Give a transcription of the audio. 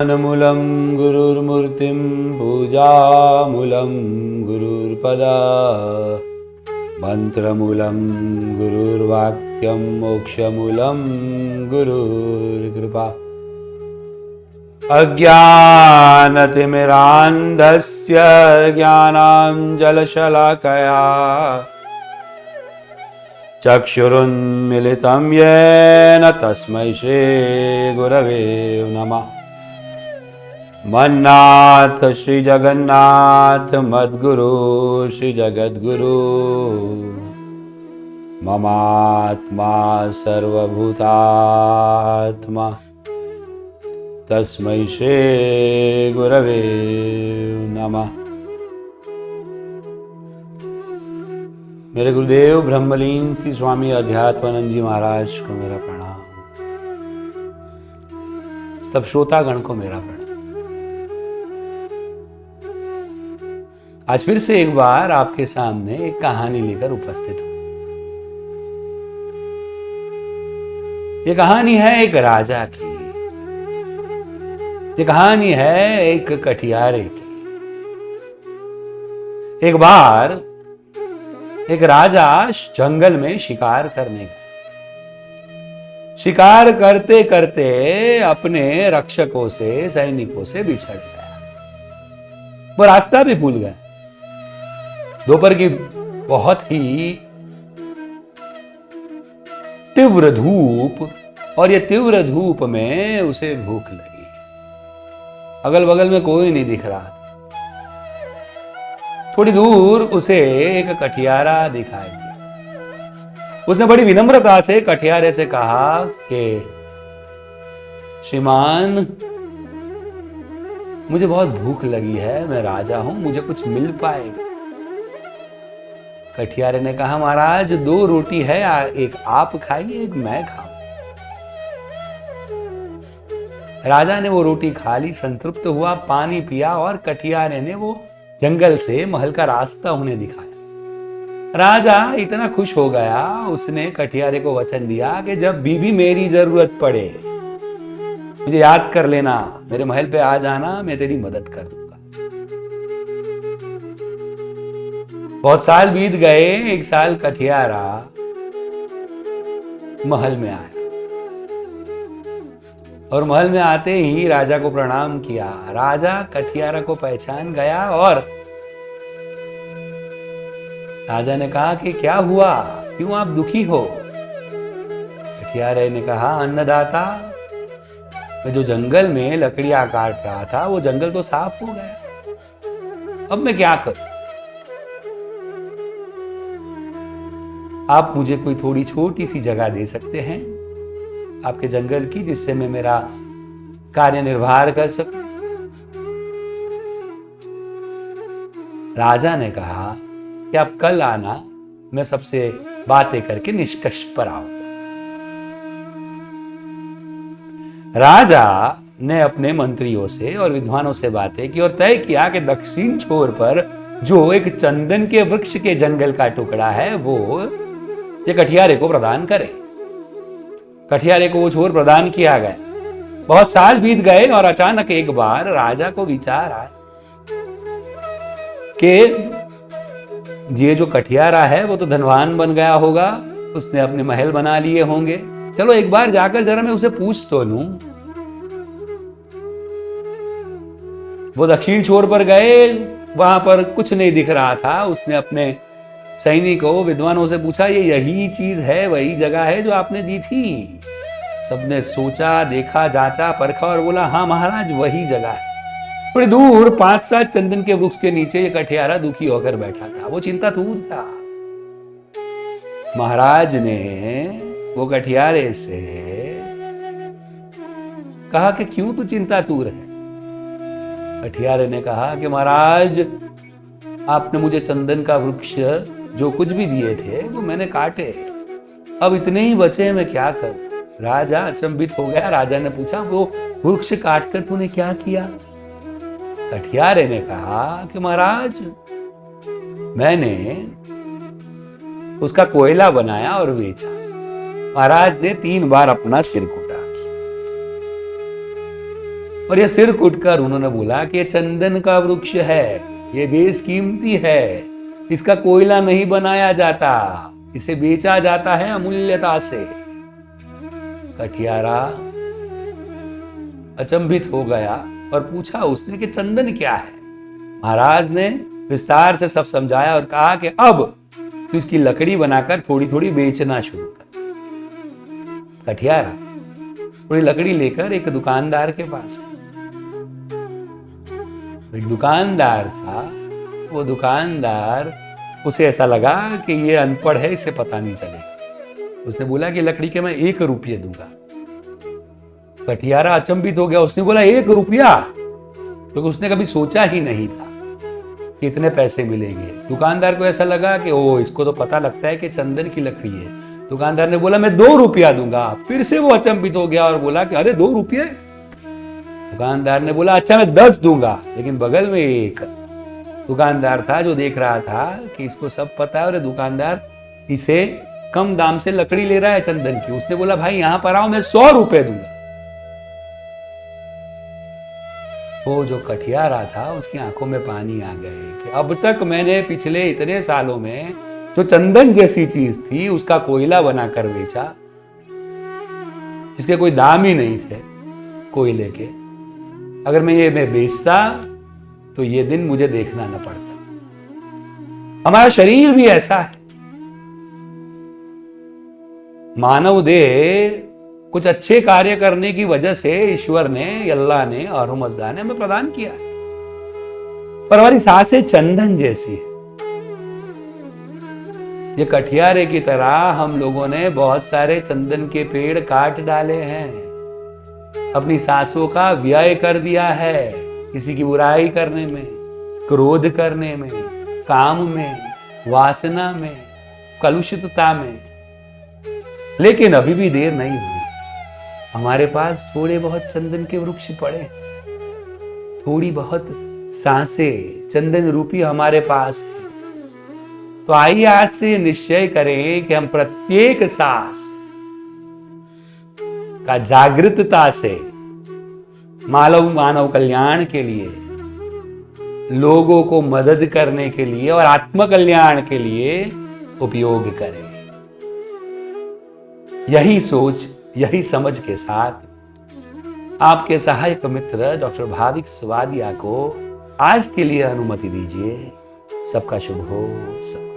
मूलं गुरुर्मूर्तिं पूजामूलं गुरुर्पदा मंत्रमूलं गुरुर्वाक्यं मोक्षमूलं गुरुर्कृपा अज्ञानतिमिरान्धस्य ज्ञानाञ्जनशलाकया चक्षुरुन्मिलितं येन तस्मै श्रीगुरवे नमः। मन्नाथ श्री जगन्नाथ मद्गुरु श्री जगद्गुरु ममात्मा सर्वभूतात्मा तस्मै श्री गुरवे नमः। मेरे गुरुदेव ब्रह्मलीन श्री स्वामी अध्यात्मानंद जी महाराज को मेरा प्रणाम। सब श्रोतागण को मेरा प्रणाम। आज फिर से एक बार आपके सामने एक कहानी लेकर उपस्थित हूं। ये कहानी है एक राजा की। ये कहानी है एक कठियारे की। एक बार एक राजा जंगल में शिकार करने गया। शिकार करते करते अपने रक्षकों से सैनिकों से बिछड़ गया। वो रास्ता भी भूल गया। दोपहर की बहुत ही तीव्र धूप, और ये तीव्र धूप में उसे भूख लगी। अगल बगल में कोई नहीं दिख रहा था। थोड़ी दूर उसे एक कठियारा दिखाई दिया। उसने बड़ी विनम्रता से कठियारे से कहा कि श्रीमान, मुझे बहुत भूख लगी है, मैं राजा हूं, मुझे कुछ मिल पाएगा? कठियारे ने कहा, महाराज 2 रोटी है, एक आप खाइए, एक मैं खाऊं। राजा ने वो रोटी खा ली, संतृप्त हुआ, पानी पिया, और कठियारे ने वो जंगल से महल का रास्ता उन्हें दिखाया। राजा इतना खुश हो गया, उसने कठियारे को वचन दिया कि जब भी मेरी जरूरत पड़े मुझे याद कर लेना, मेरे महल पे आ जाना, मैं तेरी मदद कर दूंगा। बहुत साल बीत गए। एक साल कठियारा महल में आया, और महल में आते ही राजा को प्रणाम किया। राजा कठियारा को पहचान गया और राजा ने कहा कि क्या हुआ, क्यों आप दुखी हो? कठियारे ने कहा, अन्नदाता, मैं जो जंगल में लकड़ियां काट रहा था वो जंगल तो साफ हो गया, अब मैं क्या करूं? आप मुझे कोई थोड़ी छोटी सी जगह दे सकते हैं आपके जंगल की, जिससे मैं मेरा कार्य निर्वाह कर सकूं? राजा ने कहा कि आप कल आना, मैं सबसे बातें करके निष्कर्ष पर आऊंगा। राजा ने अपने मंत्रियों से और विद्वानों से बातें की और तय किया कि दक्षिण छोर पर जो एक चंदन के वृक्ष के जंगल का टुकड़ा है वो ये कठियारे को प्रदान करे। कठियारे को वो छोर प्रदान किया गया। बहुत साल बीत गए और अचानक एक बार राजा को विचार आया कि ये जो कठियारा है वो तो धनवान बन गया होगा, उसने अपने महल बना लिए होंगे, चलो एक बार जाकर जरा मैं उसे पूछ तो लूं। वो दक्षिण छोर पर गए, वहां पर कुछ नहीं दिख रहा था। उसने अपने सैनिकों विद्वानों से पूछा, ये यही चीज है, वही जगह है जो आपने दी थी? सबने सोचा, देखा, जांचा, परखा और बोला, हाँ महाराज, वही जगह है। थोड़ी दूर 5-7 चंदन के वृक्ष के नीचे ये कठियारा दुखी होकर बैठा था। वो चिंतातूर था। महाराज ने वो कठियारे से कहा कि क्यों तू चिंतातूर है? कठियारे ने कहा कि महाराज, आपने मुझे चंदन का वृक्ष जो कुछ भी दिए थे वो मैंने काटे, अब इतने ही बचे, मैं क्या करूं? राजा अचंभित हो गया। राजा ने पूछा, वो वृक्ष काटकर तूने क्या किया? कठियारे ने कहा कि महाराज, मैंने उसका कोयला बनाया और बेचा। महाराज ने 3 बार अपना सिर कूटा और ये सिर कुटकर उन्होंने बोला कि ये चंदन का वृक्ष है, ये बेशकीमती है, इसका कोयला नहीं बनाया जाता, इसे बेचा जाता है अमूल्यता से। कठियारा अचंभित हो गया और पूछा उसने कि चंदन क्या है। महाराज ने विस्तार से सब समझाया और कहा कि अब तू इसकी लकड़ी बनाकर थोड़ी थोड़ी बेचना शुरू कर। कठियारा थोड़ी लकड़ी लेकर एक दुकानदार के पास, एक दुकानदार था, वो दुकानदार, उसे ऐसा लगा कि ये अनपढ़ है, इससे पता नहीं चलेगा। उसने बोला कि लकड़ी के मैं 1 रुपये दूंगा। कठियारा अचंभित हो गया, उसने बोला 1 रुपया, क्योंकि उसने कभी सोचा ही नहीं था कि इतने पैसे मिलेंगे। दुकानदार को ऐसा लगा कि ओ, इसको तो पता लगता है कि चंदन की लकड़ी है। दुकानदार ने बोला मैं 2 रुपया दूंगा। फिर से वो अचंभित हो गया और बोला कि अरे 2 रुपये। दुकानदार ने बोला अच्छा मैं 10 दूंगा। लेकिन बगल में एक दुकानदार था जो देख रहा था कि इसको सब पता है और दुकानदार इसे कम दाम से लकड़ी ले रहा है चंदन की। उसने बोला भाई यहां पर आओ, मैं 100 रुपए दूंगा। वो जो कठियारा था उसकी आंखों में पानी आ गए कि अब तक मैंने पिछले इतने सालों में जो चंदन जैसी चीज थी उसका कोयला बनाकर बेचा, जिसके कोई दाम ही नहीं थे कोयले के। अगर मैं बेचता तो ये दिन मुझे देखना न पड़ता। हमारा शरीर भी ऐसा है। मानव देह कुछ अच्छे कार्य करने की वजह से ईश्वर ने, अल्लाह ने और मज़दा ने हमें प्रदान किया है, पर हमारी सांसें चंदन जैसी है। ये कठियारे की तरह हम लोगों ने बहुत सारे चंदन के पेड़ काट डाले हैं, अपनी सांसों का व्यय कर दिया है, किसी की बुराई करने में, क्रोध करने में, काम में, वासना में, कलुषितता में। लेकिन अभी भी देर नहीं हुई। हमारे पास थोड़े बहुत चंदन के वृक्ष पड़े, थोड़ी बहुत सांसें चंदन रूपी हमारे पास है। तो आइए आज से निश्चय करें कि हम प्रत्येक सांस का जागृतता से मानव कल्याण के लिए, लोगों को मदद करने के लिए और आत्म कल्याण के लिए उपयोग करें। यही सोच, यही समझ के साथ आपके सहायक मित्र डॉक्टर भाविक स्वादिया को आज के लिए अनुमति दीजिए। सबका शुभ हो। सब